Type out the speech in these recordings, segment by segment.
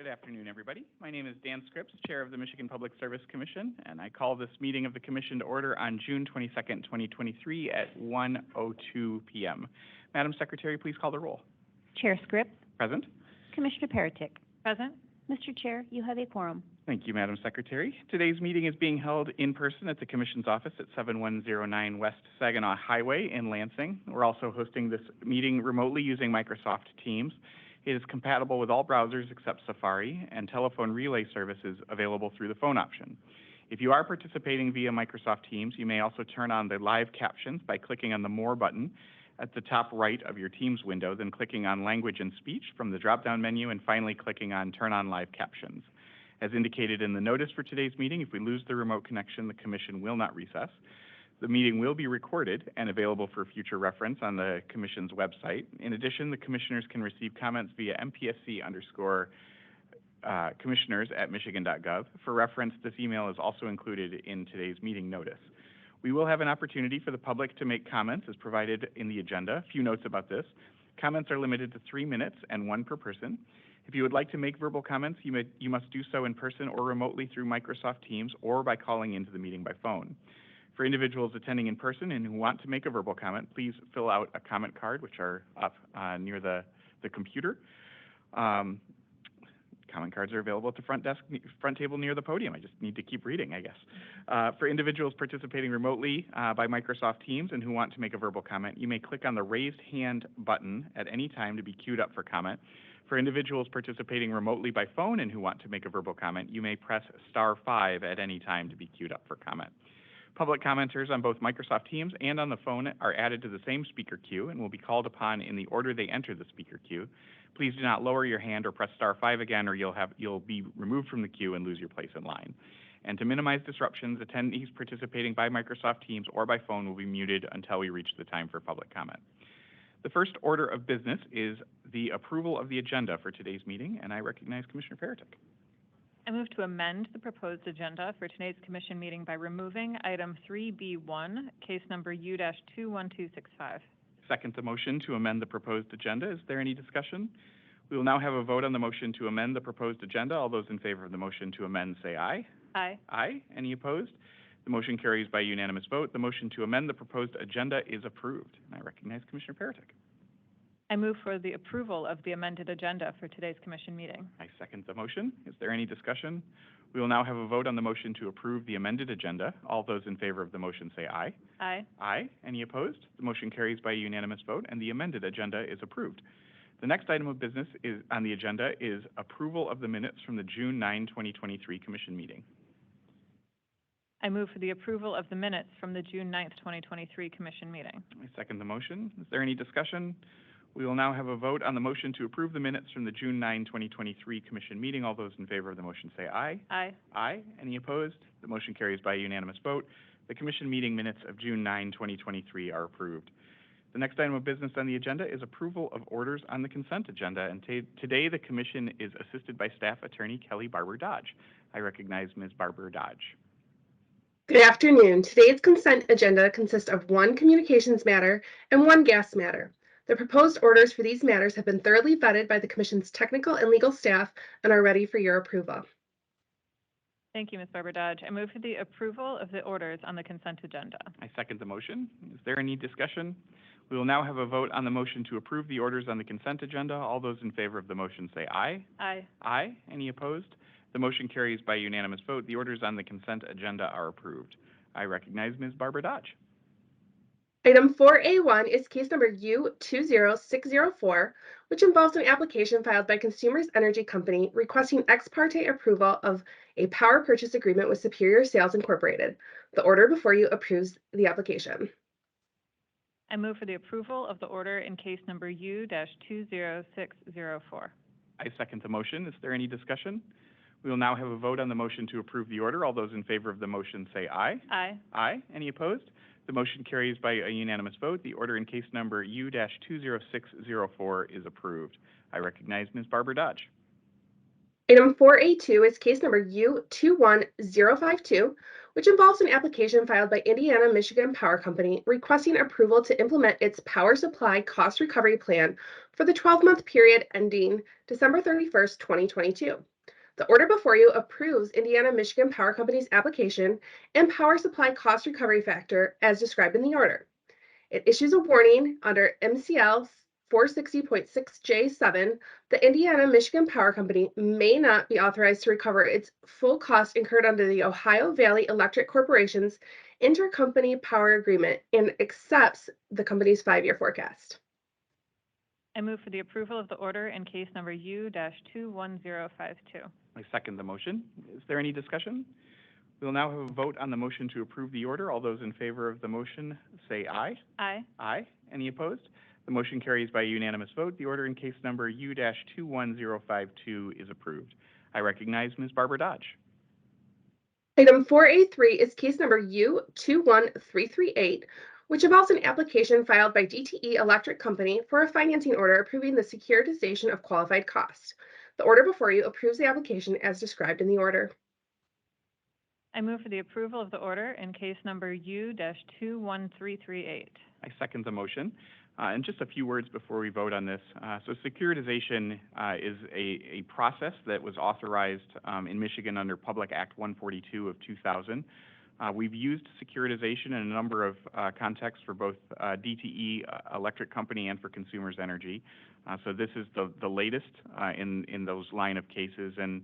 Good afternoon, everybody. My name is Dan Scripps, Chair of the Michigan Public Service Commission, and I call this meeting of the Commission to order on June 22nd, 2023 at 1:02 p.m. Madam Secretary, please call the roll. Chair Scripps. Present. Commissioner Paratic. Present. Mr. Chair, you have a quorum. Thank you, Madam Secretary. Today's meeting is being held in person at the Commission's office at 7109 West Saginaw Highway in Lansing. We're also hosting this meeting remotely using Microsoft Teams. It is compatible with all browsers except Safari, and telephone relay services available through the phone option. If you are participating via Microsoft Teams, you may also turn on the live captions by clicking on the More button at the top right of your Teams window, then clicking on Language and Speech from the drop-down menu, and finally clicking on Turn on Live Captions. As indicated in the notice for today's meeting, if we lose the remote connection, the Commission will not recess. The meeting will be recorded and available for future reference on the Commission's website. In addition, the Commissioners can receive comments via mpsc_commissioners@michigan.gov. For reference, this email is also included in today's meeting notice. We will have an opportunity for the public to make comments as provided in the agenda. A few notes about this. Comments are limited to 3 minutes and one per person. If you would like to make verbal comments, you must do so in person or remotely through Microsoft Teams or by calling into the meeting by phone. For individuals attending in person and who want to make a verbal comment, please fill out a comment card, which are up near the computer. Comment cards are available at the front table near the podium. I just need to keep reading, I guess. For individuals participating remotely by Microsoft Teams and who want to make a verbal comment, you may click on the raised hand button at any time to be queued up for comment. For individuals participating remotely by phone and who want to make a verbal comment, you may press *5 at any time to be queued up for comment. Public commenters on both Microsoft Teams and on the phone are added to the same speaker queue and will be called upon in the order they enter the speaker queue. Please do not lower your hand or press *5 again, or you'll be removed from the queue and lose your place in line. And to minimize disruptions, attendees participating by Microsoft Teams or by phone will be muted until we reach the time for public comment. The first order of business is the approval of the agenda for today's meeting, and I recognize Commissioner Paratic. I move to amend the proposed agenda for today's Commission meeting by removing item 3B1, case number U-21265. Second the motion to amend the proposed agenda. Is there any discussion? We will now have a vote on the motion to amend the proposed agenda. All those in favor of the motion to amend say aye. Aye. Aye. Any opposed? The motion carries by unanimous vote. The motion to amend the proposed agenda is approved. And I recognize Commissioner Paratic. I move for the approval of the amended agenda for today's Commission meeting. I second the motion. Is there any discussion? We will now have a vote on the motion to approve the amended agenda. All those in favor of the motion say aye. Aye. Aye. Any opposed? The motion carries by unanimous vote, and the amended agenda is approved. The next item of business on the agenda is approval of the minutes from the June 9, 2023 Commission meeting. I move for the approval of the minutes from the June 9th, 2023 Commission meeting. I second the motion. Is there any discussion? We will now have a vote on the motion to approve the minutes from the June 9, 2023 Commission meeting. All those in favor of the motion say aye. Aye. Aye. Any opposed? The motion carries by a unanimous vote. The Commission meeting minutes of June 9, 2023 are approved. The next item of business on the agenda is approval of orders on the consent agenda, and today the Commission is assisted by Staff Attorney Kelly Barber Dodge. I recognize Ms. Barber Dodge. Good afternoon. Today's consent agenda consists of one communications matter and one gas matter. The proposed orders for these matters have been thoroughly vetted by the Commission's technical and legal staff and are ready for your approval. Thank you, Ms. Barber Dodge. I move for the approval of the orders on the consent agenda. I second the motion. Is there any discussion? We will now have a vote on the motion to approve the orders on the consent agenda. All those in favor of the motion say aye. Aye. Aye. Any opposed? The motion carries by unanimous vote. The orders on the consent agenda are approved. I recognize Ms. Barber Dodge. Item 4A1 is case number U-20604, which involves an application filed by Consumers Energy Company requesting ex parte approval of a power purchase agreement with Superior Sales Incorporated. The order before you approves the application. I move for the approval of the order in case number U-20604. I second the motion. Is there any discussion? We will now have a vote on the motion to approve the order. All those in favor of the motion say aye. Aye. Aye. Any opposed? The motion carries by a unanimous vote. The order in case number U-20604 is approved. I recognize Ms. Barber Dodge. Item 4A2 is case number U-21052, which involves an application filed by Indiana Michigan Power Company requesting approval to implement its power supply cost recovery plan for the 12-month period ending December 31st, 2022. The order before you approves Indiana Michigan Power Company's application and power supply cost recovery factor as described in the order. It issues a warning under MCL 460.6J7. The Indiana Michigan Power Company may not be authorized to recover its full cost incurred under the Ohio Valley Electric Corporation's intercompany power agreement and accepts the company's 5-year forecast. I move for the approval of the order in case number U-21052. I second the motion. Is there any discussion? We will now have a vote on the motion to approve the order. All those in favor of the motion say aye. Aye. Aye. Any opposed? The motion carries by unanimous vote. The order in case number U-21052 is approved. I recognize Ms. Barbara Dodge. Item 4A3 is case number U21338, which involves an application filed by DTE Electric Company for a financing order approving the securitization of qualified costs. The order before you approves the application as described in the order. I move for the approval of the order in case number U-21338. I second the motion. And just a few words before we vote on this. So securitization is a process that was authorized in Michigan under Public Act 142 of 2000. We've used securitization in a number of contexts for both DTE Electric Company and for Consumers Energy. So this is the latest in those line of cases, and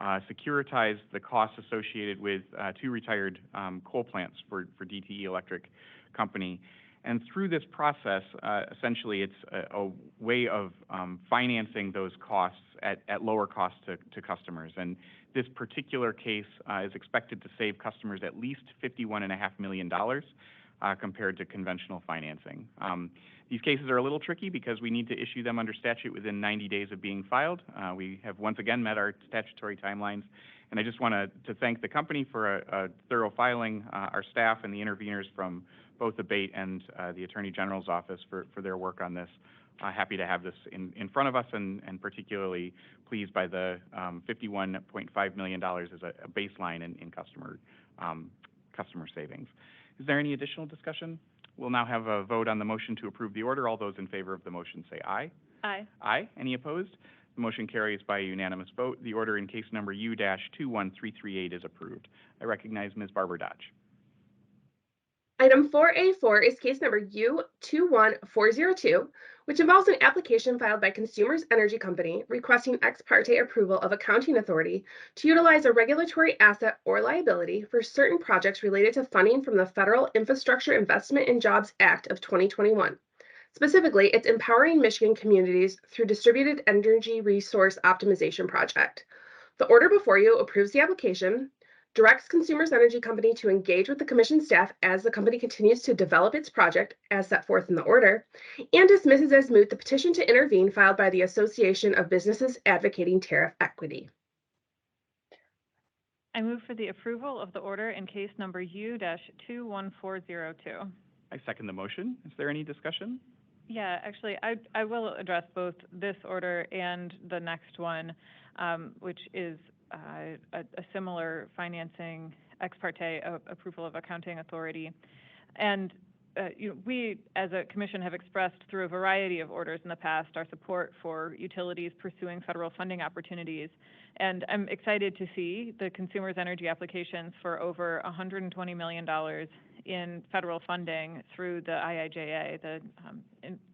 securitized the costs associated with 2 retired coal plants for DTE Electric Company. And through this process, essentially, it's a way of financing those costs at lower cost to customers. And this particular case is expected to save customers at least $51.5 million compared to conventional financing. These cases are a little tricky because we need to issue them under statute within 90 days of being filed. We have once again met our statutory timelines. And I just want to thank the company for a thorough filing, our staff and the interveners from both the BATE and the Attorney General's office for their work on this. Happy to have this in front of us, and particularly pleased by the $51.5 million as a baseline in customer savings. Is there any additional discussion? We'll now have a vote on the motion to approve the order. All those in favor of the motion say aye. Aye. Aye. Any opposed? The motion carries by a unanimous vote. The order in case number U-21338 is approved. I recognize Ms. Barbara Dodge. Item 4A4 is case number U21402, which involves an application filed by Consumers Energy Company requesting ex parte approval of accounting authority to utilize a regulatory asset or liability for certain projects related to funding from the Federal Infrastructure Investment and Jobs Act of 2021. Specifically, it's empowering Michigan communities through distributed energy resource optimization project. The order before you approves the application, directs Consumers Energy Company to engage with the commission staff as the company continues to develop its project as set forth in the order, and dismisses as moot the petition to intervene filed by the Association of Businesses Advocating Tariff Equity. I move for the approval of the order in case number U-21402. I second the motion. Is there any discussion? Yeah, actually, I will address both this order and the next one, which is a similar financing ex parte approval of accounting authority. And we, as a commission, have expressed through a variety of orders in the past our support for utilities pursuing federal funding opportunities. And I'm excited to see the Consumers Energy applications for over $120 million in federal funding through the IIJA, the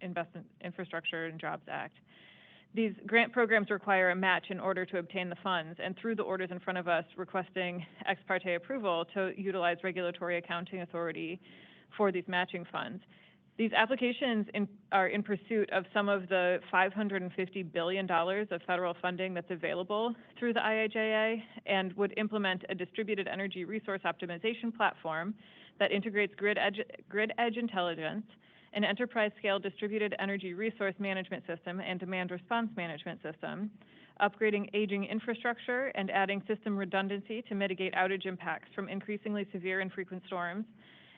Investment Infrastructure and Jobs Act. These grant programs require a match in order to obtain the funds, and through the orders in front of us requesting ex parte approval to utilize regulatory accounting authority for these matching funds. These applications are in pursuit of some of the $550 billion of federal funding that's available through the IIJA, and would implement a distributed energy resource optimization platform that integrates grid edge intelligence, an enterprise-scale distributed energy resource management system and demand response management system, upgrading aging infrastructure and adding system redundancy to mitigate outage impacts from increasingly severe and frequent storms,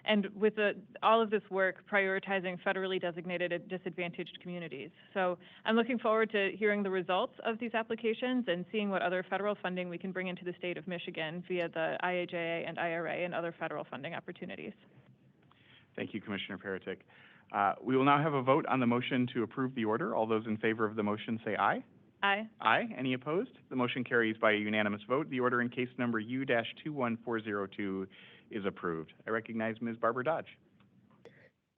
and with all of this work, prioritizing federally designated disadvantaged communities. So I'm looking forward to hearing the results of these applications and seeing what other federal funding we can bring into the state of Michigan via the IIJA and IRA and other federal funding opportunities. Thank you, Commissioner Paratic. We will now have a vote on the motion to approve the order. All those in favor of the motion say aye. Aye. Aye. Any opposed? The motion carries by a unanimous vote. The order in case number U-21402 is approved. I recognize Ms. Barbara Dodge.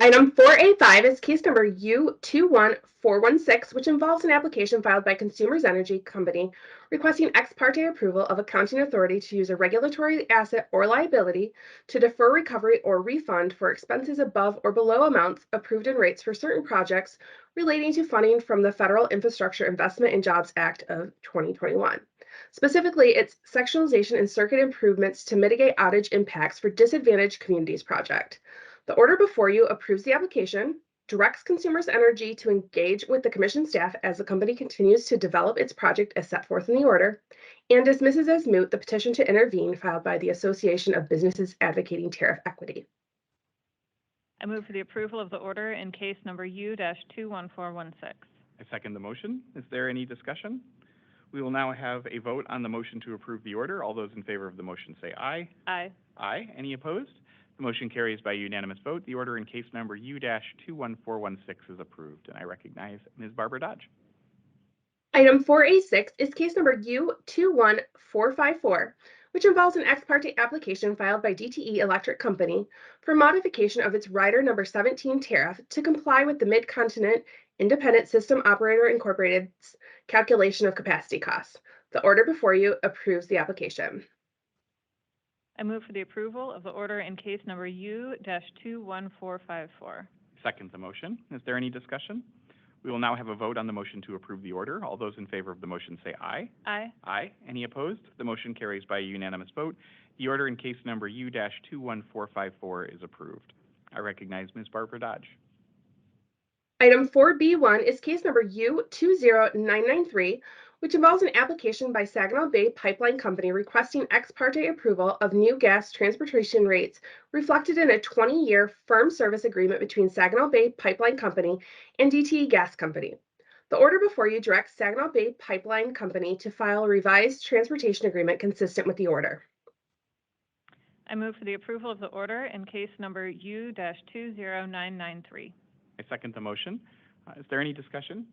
Item 4A5 is case number U21416, which involves an application filed by Consumers Energy Company requesting ex parte approval of accounting authority to use a regulatory asset or liability to defer recovery or refund for expenses above or below amounts approved in rates for certain projects relating to funding from the Federal Infrastructure Investment and Jobs Act of 2021. Specifically, its sectionalization and circuit improvements to mitigate outage impacts for disadvantaged communities project. The order before you approves the application, directs Consumers Energy to engage with the Commission staff as the company continues to develop its project as set forth in the order, and dismisses as moot the petition to intervene filed by the Association of Businesses Advocating Tariff Equity. I move for the approval of the order in case number U-21416. I second the motion. Is there any discussion? We will now have a vote on the motion to approve the order. All those in favor of the motion say aye. Aye. Aye. Any opposed? The motion carries by unanimous vote. The order in case number U-21416 is approved, and I recognize Ms. Barbara Dodge. Item 4A6 is case number U21454, which involves an ex parte application filed by DTE Electric Company for modification of its rider number 17 tariff to comply with the Mid-Continent Independent System Operator Incorporated's calculation of capacity costs. The order before you approves the application. I move for the approval of the order in case number U-21454. Second the motion. Is there any discussion? We will now have a vote on the motion to approve the order. All those in favor of the motion say aye. Aye. Aye. Any opposed? The motion carries by a unanimous vote. The order in case number U-21454 is approved. I recognize Ms. Barbara Dodge. Item 4B1 is case number U20993, which involves an application by Saginaw Bay Pipeline Company requesting ex parte approval of new gas transportation rates reflected in a 20-year firm service agreement between Saginaw Bay Pipeline Company and DTE Gas Company. The order before you directs Saginaw Bay Pipeline Company to file a revised transportation agreement consistent with the order. I move for the approval of the order in case number U-20993. I second the motion. Is there any discussion?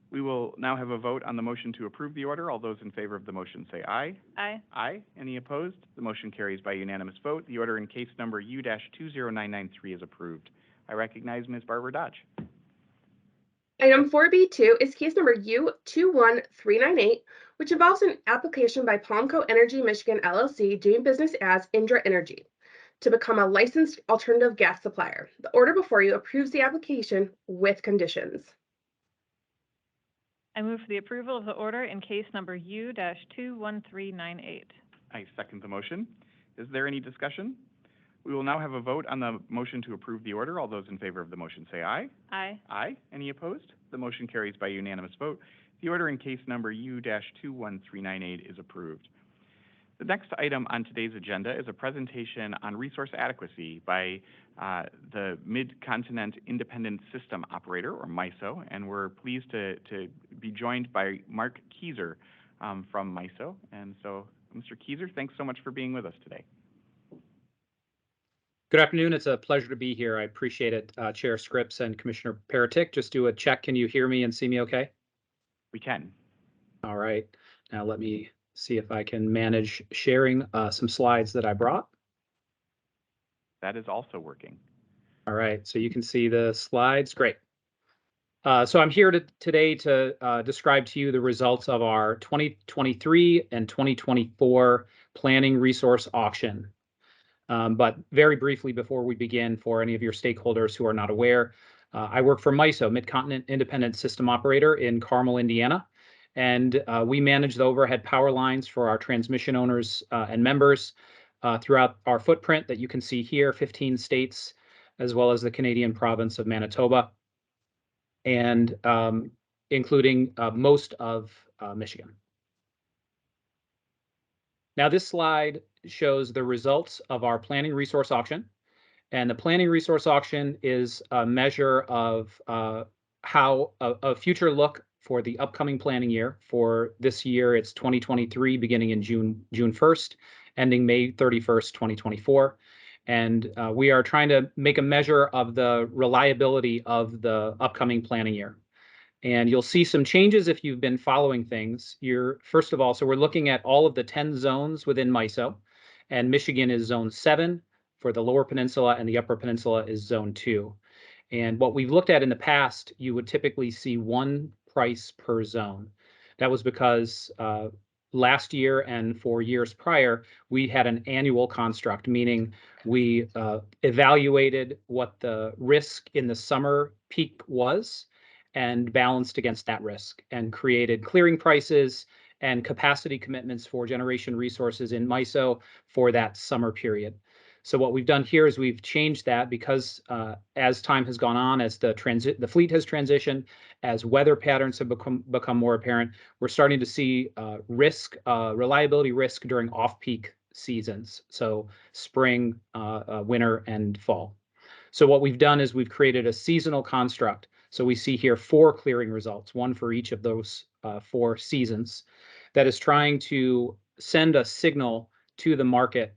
We will now have a vote on the motion to approve the order. All those in favor of the motion say aye. Aye. Aye. Any opposed? The motion carries by unanimous vote. The order in case number U-20993 is approved. I recognize Ms. Barbara Dodge. Item 4B2 is case number U21398, which involves an application by Palmco Energy Michigan LLC doing business as Indra Energy to become a licensed alternative gas supplier. The order before you approves the application with conditions. I move for the approval of the order in case number U-21398. I second the motion. Is there any discussion? We will now have a vote on the motion to approve the order. All those in favor of the motion say aye. Aye. Aye. Any opposed? The motion carries by unanimous vote. The order in case number U-21398 is approved. The next item on today's agenda is a presentation on resource adequacy by the Mid-Continent Independent System Operator, or MISO, and we're pleased to be joined by Mark Kieser from MISO. And so, Mr. Kieser, thanks so much for being with us today. Good afternoon. It's a pleasure to be here. I appreciate it, Chair Scripps and Commissioner Paratic. Just do a check. Can you hear me and see me okay? We can. All right. Now let me see if I can manage sharing some slides that I brought. That is also working. All right. So you can see the slides. Great. So I'm here today to describe to you the results of our 2023 and 2024 planning resource auction. But very briefly, before we begin, for any of your stakeholders who are not aware, I work for MISO, Mid-Continent Independent System Operator in Carmel, Indiana, and we manage the overhead power lines for our transmission owners and members throughout our footprint that you can see here, 15 states, as well as the Canadian province of Manitoba, and including most of Michigan. Now, this slide shows the results of our planning resource auction. And the planning resource auction is a measure of how a future look for the upcoming planning year. For this year, it's 2023, beginning in June 1st, ending May 31st, 2024. And we are trying to make a measure of the reliability of the upcoming planning year. And you'll see some changes if you've been following things. First of all, so we're looking at all of the 10 zones within MISO, and Michigan is zone 7 for the Lower Peninsula, and the Upper Peninsula is zone 2. And what we've looked at in the past, you would typically see one price per zone. That was because last year and for years prior, we had an annual construct, meaning we evaluated what the risk in the summer peak was and balanced against that risk and created clearing prices and capacity commitments for generation resources in MISO for that summer period. So what we've done here is we've changed that because as time has gone on, as the fleet has transitioned, as weather patterns have become more apparent, we're starting to see reliability risk during off-peak seasons, so spring, winter, and fall. So what we've done is we've created a seasonal construct. So we see here 4 clearing results, one for each of those 4 seasons, that is trying to send a signal to the market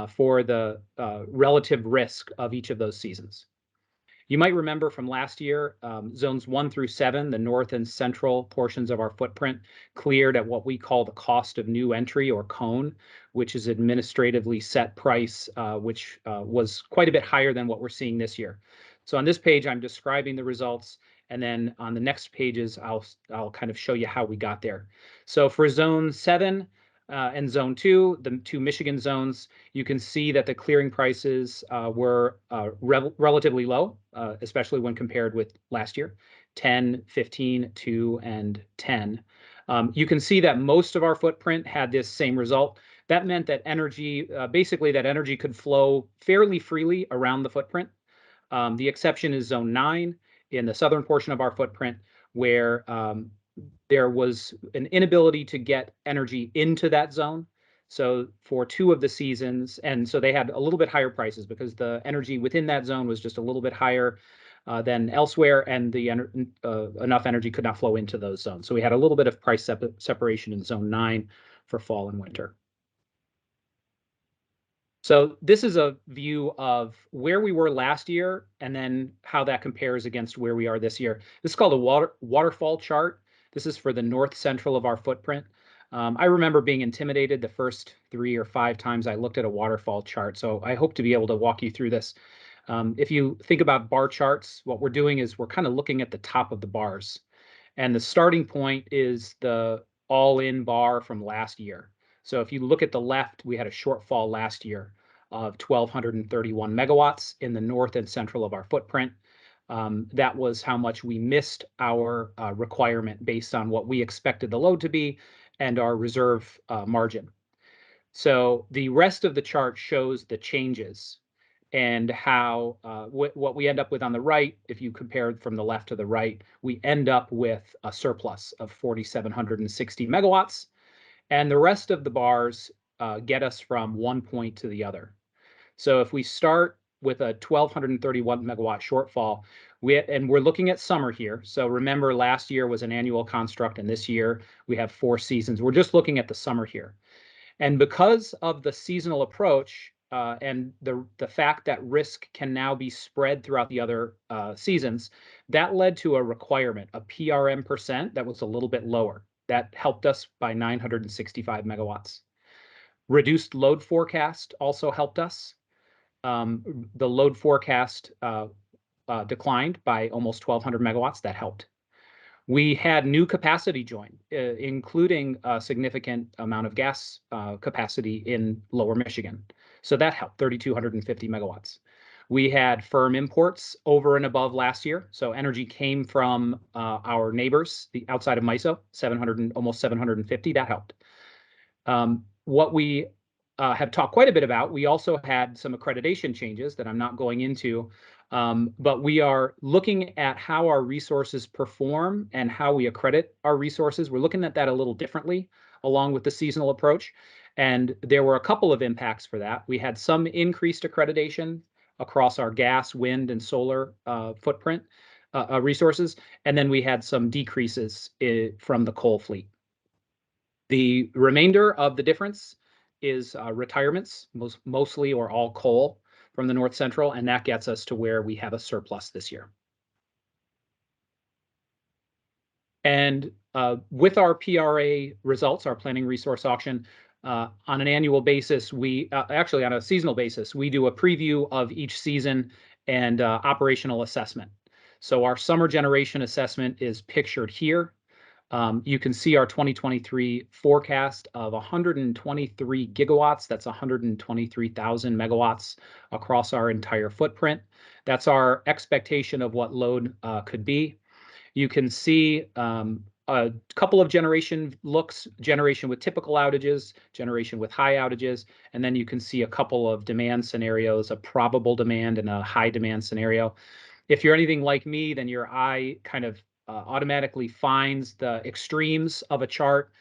for the relative risk of each of those seasons. You might remember from last year, zones 1 through 7, the north and central portions of our footprint, cleared at what we call the cost of new entry, or CONE, which is administratively set price, which was quite a bit higher than what we're seeing this year. So on this page, I'm describing the results, and then on the next pages, I'll kind of show you how we got there. So for zone 7 and zone 2, the 2 Michigan zones, you can see that the clearing prices were relatively low, especially when compared with last year, 10, 15, 2, and 10. You can see that most of our footprint had this same result. That meant that basically that energy could flow fairly freely around the footprint. The exception is zone 9 in the southern portion of our footprint, where there was an inability to get energy into that zone. So for 2 of the seasons, and so they had a little bit higher prices because the energy within that zone was just a little bit higher than elsewhere, and enough energy could not flow into those zones. So we had a little bit of price separation in zone 9 for fall and winter. So this is a view of where we were last year and then how that compares against where we are this year. This is called a waterfall chart. This is for the north central of our footprint. I remember being intimidated the first 3 or 5 times I looked at a waterfall chart, so I hope to be able to walk you through this. If you think about bar charts, what we're doing is we're kind of looking at the top of the bars. And the starting point is the all-in bar from last year. So if you look at the left, we had a shortfall last year of 1,231 megawatts in the north and central of our footprint. That was how much we missed our requirement based on what we expected the load to be and our reserve margin. So the rest of the chart shows the changes and how what we end up with on the right. If you compare from the left to the right, we end up with a surplus of 4,760 megawatts. And the rest of the bars get us from one point to the other. So if we start with a 1,231 megawatt shortfall, we're looking at summer here. So remember, last year was an annual construct, and this year we have 4 seasons. We're just looking at the summer here. And because of the seasonal approach and the fact that risk can now be spread throughout the other seasons, that led to a requirement, a PRM percent that was a little bit lower. That helped us by 965 megawatts. Reduced load forecast also helped us. The load forecast declined by almost 1,200 megawatts. That helped. We had new capacity join, including a significant amount of gas capacity in Lower Michigan. So that helped, 3,250 megawatts. We had firm imports over and above last year. So energy came from our neighbors, the outside of MISO, almost 750. That helped. What we have talked quite a bit about, we also had some accreditation changes that I'm not going into, but we are looking at how our resources perform and how we accredit our resources. We're looking at that a little differently along with the seasonal approach. And there were a couple of impacts for that. We had some increased accreditation across our gas, wind, and solar footprint resources. And then we had some decreases from the coal fleet. The remainder of the difference is retirements, mostly or all coal from the North Central, and that gets us to where we have a surplus this year. And with our PRA results, our planning resource auction, on an annual basis, actually on a seasonal basis, we do a preview of each season and operational assessment. So our summer generation assessment is pictured here. You can see our 2023 forecast of 123 gigawatts. That's 123,000 megawatts across our entire footprint. That's our expectation of what load could be. You can see a couple of generation looks, generation with typical outages, generation with high outages, and then you can see a couple of demand scenarios, a probable demand and a high demand scenario. If you're anything like me, then your eye kind of automatically finds the extremes of a chart.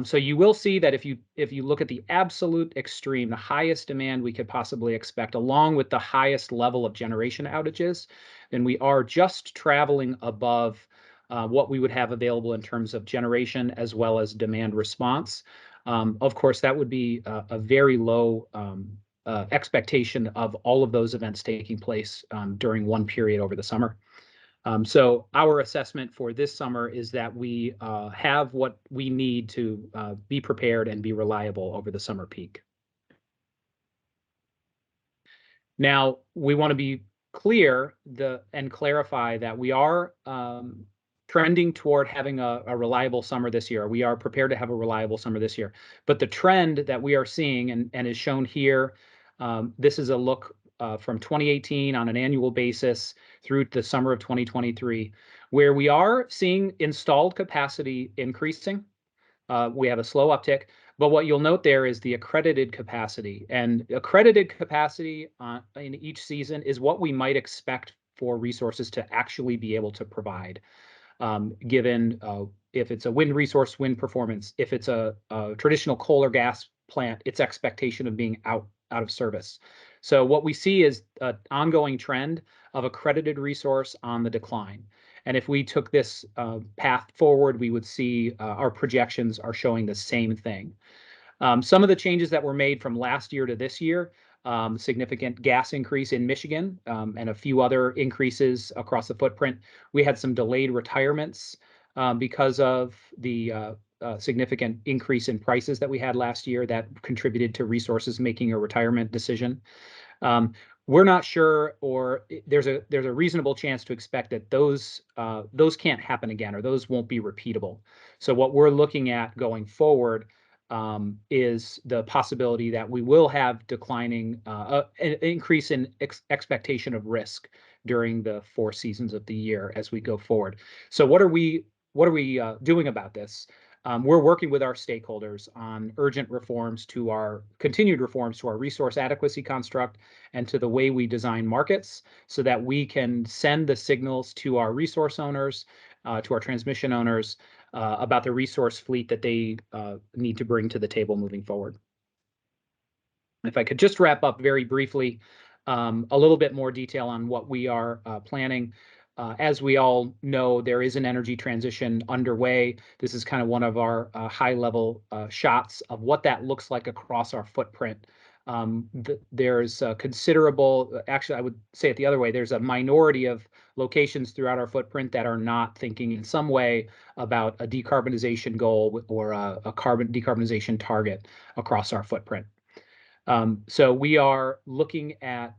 So you will see that if you look at the absolute extreme, the highest demand we could possibly expect, along with the highest level of generation outages, then we are just traveling above what we would have available in terms of generation as well as demand response. Of course, that would be a very low expectation of all of those events taking place during one period over the summer. So our assessment for this summer is that we have what we need to be prepared and be reliable over the summer peak. Now, we want to be clear and clarify that we are trending toward having a reliable summer this year. We are prepared to have a reliable summer this year. But the trend that we are seeing and is shown here, this is a look from 2018 on an annual basis through the summer of 2023, where we are seeing installed capacity increasing. We have a slow uptick, but what you'll note there is the accredited capacity. And accredited capacity in each season is what we might expect for resources to actually be able to provide, given if it's a wind resource, wind performance, if it's a traditional coal or gas plant, its expectation of being out of service. So what we see is an ongoing trend of accredited resource on the decline. And if we took this path forward, we would see our projections are showing the same thing. Some of the changes that were made from last year to this year, significant gas increase in Michigan and a few other increases across the footprint. We had some delayed retirements because of the significant increase in prices that we had last year that contributed to resources making a retirement decision. We're not sure, or there's a reasonable chance to expect that those can't happen again, or those won't be repeatable. So what we're looking at going forward is the possibility that we will have declining, an increase in expectation of risk during the 4 seasons of the year as we go forward. So what are we doing about this? We're working with our stakeholders on urgent continued reforms to our resource adequacy construct and to the way we design markets so that we can send the signals to our resource owners, to our transmission owners about the resource fleet that they need to bring to the table moving forward. If I could just wrap up very briefly, a little bit more detail on what we are planning. As we all know, there is an energy transition underway. This is kind of one of our high-level shots of what that looks like across our footprint. There's considerable, actually, I would say it the other way, there's a minority of locations throughout our footprint that are not thinking in some way about a decarbonization goal or a carbon decarbonization target across our footprint. So we are looking at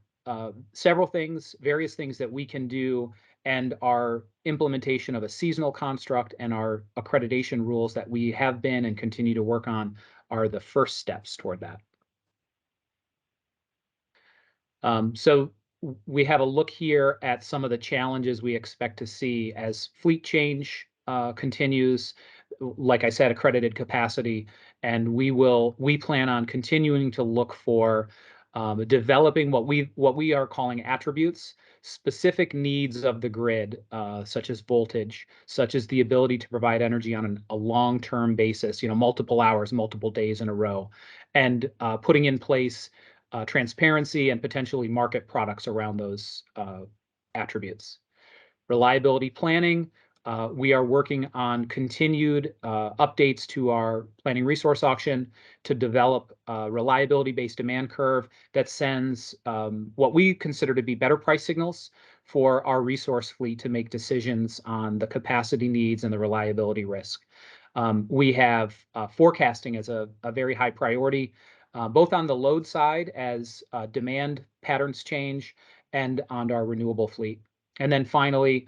several things, various things that we can do, and our implementation of a seasonal construct and our accreditation rules that we have been and continue to work on are the first steps toward that. So we have a look here at some of the challenges we expect to see as fleet change continues. Like I said, accredited capacity, and we plan on continuing to look for developing what we are calling attributes, specific needs of the grid, such as voltage, such as the ability to provide energy on a long-term basis, multiple hours, multiple days in a row, and putting in place transparency and potentially market products around those attributes. Reliability planning. We are working on continued updates to our planning resource auction to develop a reliability-based demand curve that sends what we consider to be better price signals for our resource fleet to make decisions on the capacity needs and the reliability risk. We have forecasting as a very high priority, both on the load side as demand patterns change and on our renewable fleet. And then finally,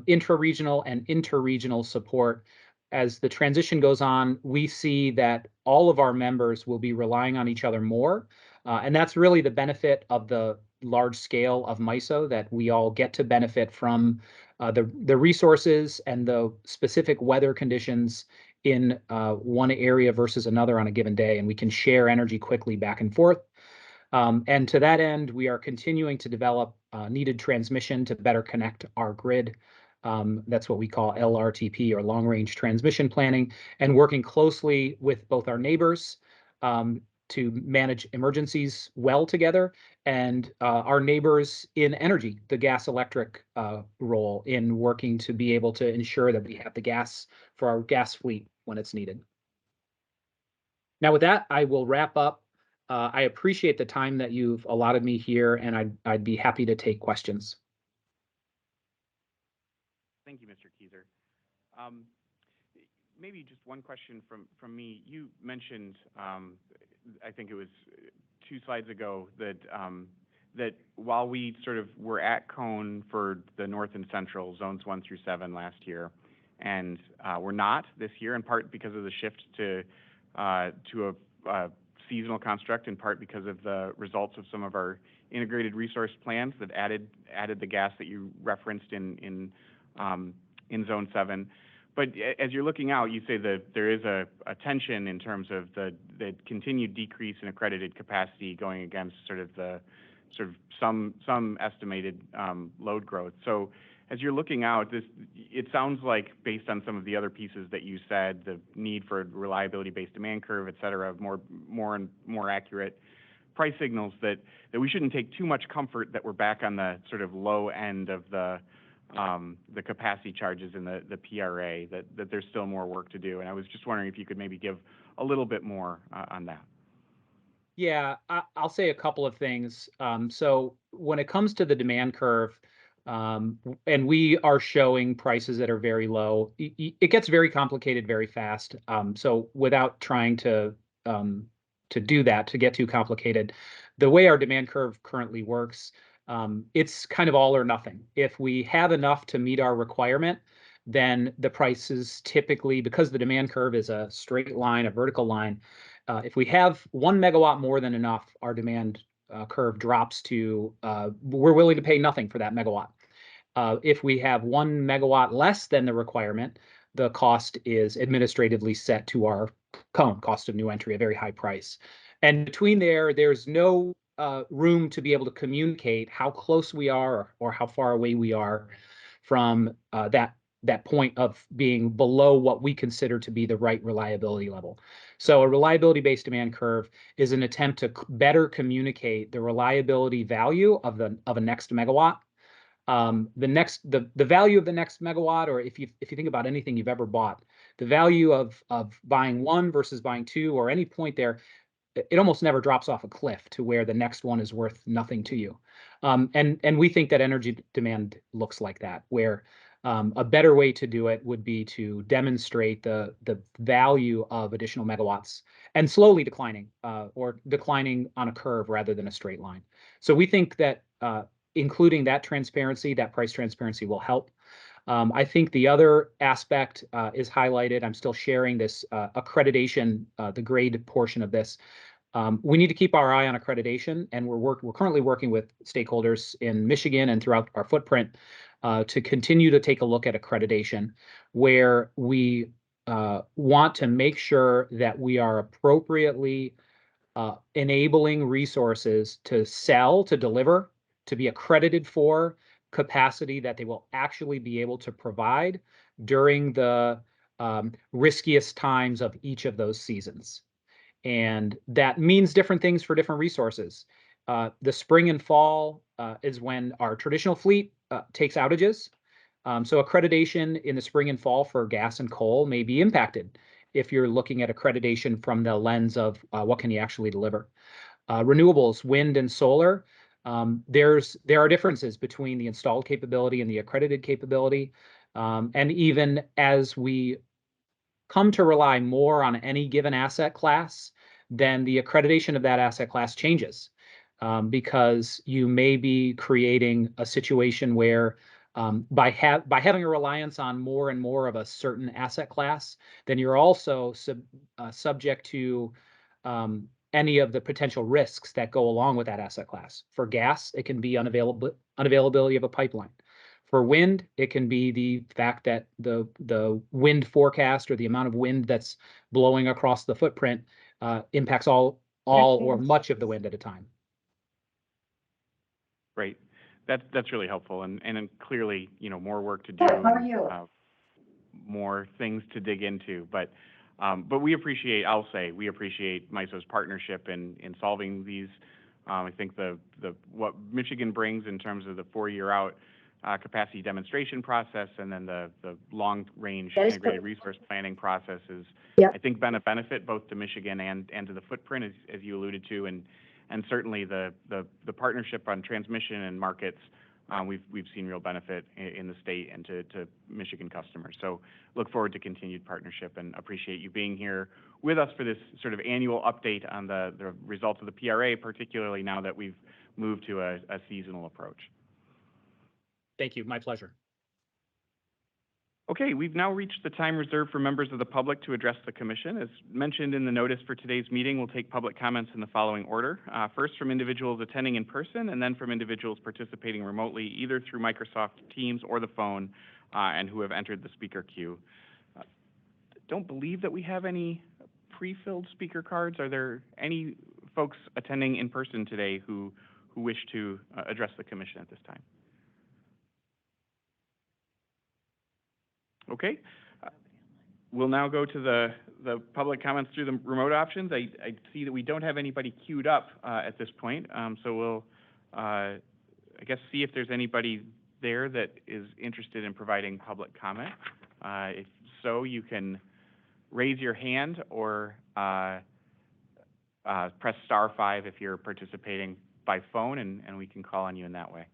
intra-regional and interregional support. As the transition goes on, we see that all of our members will be relying on each other more. And that's really the benefit of the large scale of MISO, that we all get to benefit from the resources and the specific weather conditions in one area versus another on a given day. And we can share energy quickly back and forth. And to that end, we are continuing to develop needed transmission to better connect our grid. That's what we call LRTP, or long range transmission planning, and working closely with both our neighbors to manage emergencies well together, and our neighbors in energy, the gas electric role in working to be able to ensure that we have the gas for our gas fleet when it's needed. Now with that, I will wrap up. I appreciate the time that you've allotted me here, and I'd be happy to take questions. Thank you, Mr. Keyser. Maybe just one question from me. You mentioned, I think it was 2 slides ago, that that while we sort of were at cone for the North and Central zones 1 through 7 last year, and we're not this year, in part because of the shift to a seasonal construct, in part because of the results of some of our integrated resource plans that added the gas that you referenced in Zone 7. But as you're looking out, you say that there is a tension in terms of the continued decrease in accredited capacity going against some estimated load growth. So as you're looking out, it sounds like, based on some of the other pieces that you said, the need for reliability-based demand curve, et cetera, more and more accurate price signals, that we shouldn't take too much comfort that we're back on the sort of low end of the capacity charges in the PRA, that there's still more work to do. And I was just wondering if you could maybe give a little bit more on that. Yeah, I'll say a couple of things. So when it comes to the demand curve, and we are showing prices that are very low, it gets very complicated very fast. So without trying to do that, to get too complicated, the way our demand curve currently works, it's kind of all or nothing. If we have enough to meet our requirement, then the prices typically, because the demand curve is a straight line, a vertical line, if we have 1 megawatt more than enough, our demand curve drops to, we're willing to pay nothing for that megawatt. If we have 1 megawatt less than the requirement, the cost is administratively set to our cone, cost of new entry, a very high price. And between there's no room to be able to communicate how close we are or how far away we are from that point of being below what we consider to be the right reliability level. So a reliability-based demand curve is an attempt to better communicate the reliability value of a next megawatt. The value of the next megawatt, or if you think about anything you've ever bought, the value of buying 1 versus buying 2, or any point there, it almost never drops off a cliff to where the next one is worth nothing to you. And we think that energy demand looks like that, where a better way to do it would be to demonstrate the value of additional megawatts and slowly declining, or declining on a curve rather than a straight line. So we think that including that transparency, that price transparency, will help. I think the other aspect is highlighted. I'm still sharing this accreditation, the grade portion of this. We need to keep our eye on accreditation, and we're currently working with stakeholders in Michigan and throughout our footprint to continue to take a look at accreditation, where we want to make sure that we are appropriately enabling resources to sell, to deliver, to be accredited for capacity that they will actually be able to provide during the riskiest times of each of those seasons. And that means different things for different resources. The spring and fall is when our traditional fleet takes outages. So accreditation in the spring and fall for gas and coal may be impacted if you're looking at accreditation from the lens of what can you actually deliver. Renewables, wind and solar, There are differences between the installed capability and the accredited capability. And even as we come to rely more on any given asset class, then the accreditation of that asset class changes, because you may be creating a situation where by having a reliance on more and more of a certain asset class, then you're also subject to any of the potential risks that go along with that asset class. For gas, it can be unavailability of a pipeline. For wind, it can be the fact that the wind forecast or the amount of wind that's blowing across the footprint impacts all or much of the wind at a time. Great. That's really helpful, and clearly, more work to do. Good. How are you? More things to dig into, but we appreciate. I'll say we appreciate MISO's partnership in solving these. I think the what Michigan brings in terms of the 4-year out capacity demonstration process, and then the long-range integrated resource planning process is, I think, been a benefit both to Michigan and to the footprint, as you alluded to, and certainly the partnership on transmission and markets. We've seen real benefit in the state and to Michigan customers. So look forward to continued partnership and appreciate you being here with us for this sort of annual update on the results of the PRA, particularly now that we've moved to a seasonal approach. Thank you. My pleasure. Okay, we've now reached the time reserved for members of the public to address the Commission. As mentioned in the notice for today's meeting, we'll take public comments in the following order. First, from individuals attending in person, and then from individuals participating remotely, either through Microsoft Teams or the phone, and who have entered the speaker queue. Don't believe that we have any pre-filled speaker cards. Are there any folks attending in person today who wish to address the Commission at this time? Okay, we'll now go to the public comments through the remote options. I see that we don't have anybody queued up at this point, so we'll, I guess, see if there's anybody there that is interested in providing public comment. If so, you can raise your hand or press *5 if you're participating by phone, and we can call on you in that way.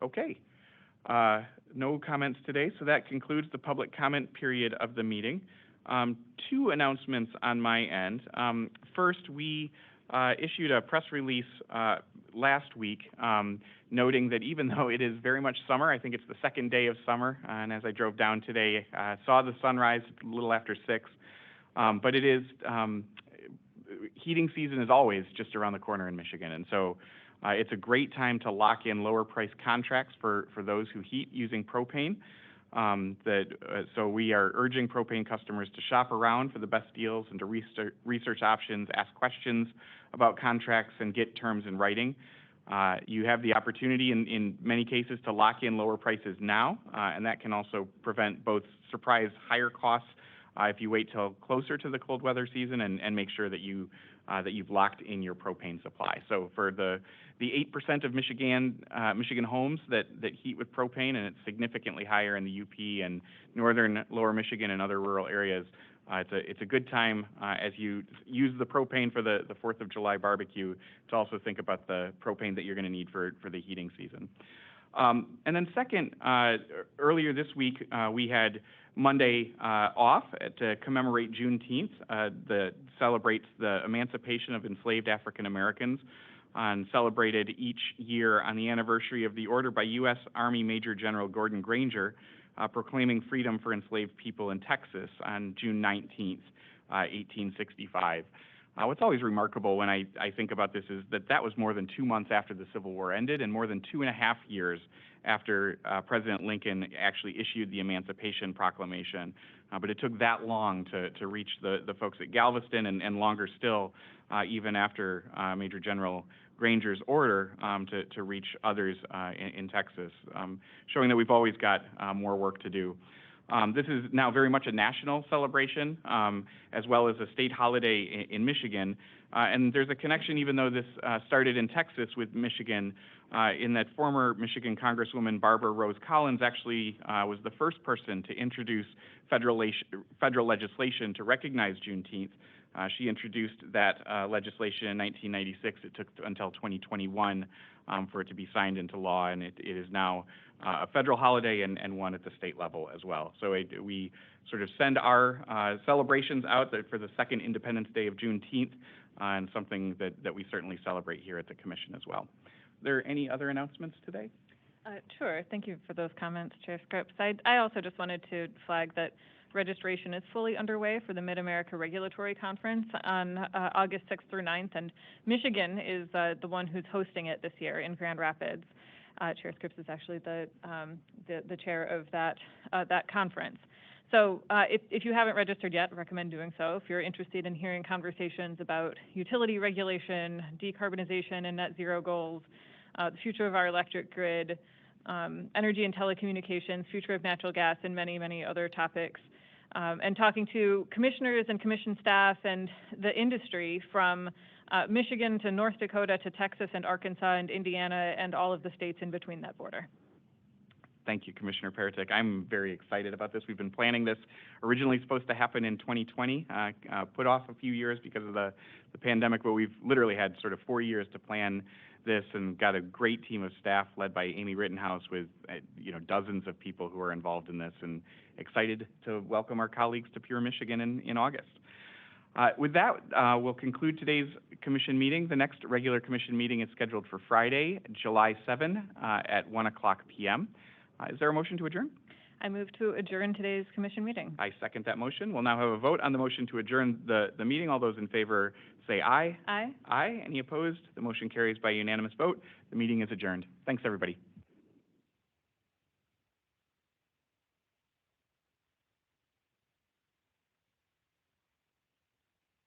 Okay, no comments today, so that concludes the public comment period of the meeting. 2 announcements on my end. First, we issued a press release last week noting that even though it is very much summer, I think it's the second day of summer, and as I drove down today, I saw the sunrise a little after 6, but it is, heating season is always just around the corner in Michigan, and so it's a great time to lock in lower price contracts for those who heat using propane. So we are urging propane customers to shop around for the best deals and to research options, ask questions about contracts, and get terms in writing. You have the opportunity in many cases to lock in lower prices now, and that can also prevent both surprise higher costs if you wait till closer to the cold weather season and make sure that you've locked in your propane supply. So for the 8% of Michigan homes that heat with propane, and it's significantly higher in the UP and northern lower Michigan and other rural areas, it's a good time as you use the propane for the 4th of July barbecue to also think about the propane that you're going to need for the heating season. And then second, earlier this week, we had Monday off to commemorate Juneteenth, that celebrates the emancipation of enslaved African Americans, and celebrated each year on the anniversary of the order by U.S. Army Major General Gordon Granger proclaiming freedom for enslaved people in Texas on June 19th, 1865. What's always remarkable when I think about this is that was more than 2 months after the Civil War ended and more than 2.5 years after President Lincoln actually issued the Emancipation Proclamation. But it took that long to reach the folks at Galveston, and longer still, even after Major General Granger's order, to reach others in Texas, showing that we've always got more work to do. This is now very much a national celebration, as well as a state holiday in Michigan. And there's a connection, even though this started in Texas, with Michigan, in that former Michigan Congresswoman Barbara Rose Collins actually was the first person to introduce federal legislation to recognize Juneteenth. She introduced that legislation in 1996. It took until 2021 for it to be signed into law, and it is now a federal holiday and one at the state level as well. So we sort of send our celebrations out for the second Independence Day of Juneteenth, and something that we certainly celebrate here at the Commission as well. Are there any other announcements today? Sure. Thank you for those comments, Chair Scripps. I also just wanted to flag that registration is fully underway for the Mid-America Regulatory Conference on August 6th through 9th, and Michigan is the one who's hosting it this year in Grand Rapids. Chair Scripps is actually the chair of that conference. So if you haven't registered yet, I recommend doing so. If you're interested in hearing conversations about utility regulation, decarbonization and net zero goals, the future of our electric grid, energy and telecommunications, future of natural gas, and many, many other topics, and talking to commissioners and commission staff and the industry from Michigan to North Dakota to Texas and Arkansas and Indiana and all of the states in between that border. Thank you, Commissioner Peretick. I'm very excited about this. We've been planning this, originally supposed to happen in 2020, put off a few years because of the pandemic, but we've literally had sort of 4 years to plan this and got a great team of staff led by Amy Rittenhouse with dozens of people who are involved in this, and excited to welcome our colleagues to Pure Michigan in August. With that, we'll conclude today's commission meeting. The next regular commission meeting is scheduled for Friday, July 7 at 1:00 p.m. Is there a motion to adjourn? I move to adjourn today's commission meeting. I second that motion. We'll now have a vote on the motion to adjourn the meeting. All those in favor say aye. Aye. Aye. Any opposed? The motion carries by unanimous vote. The meeting is adjourned. Thanks, everybody.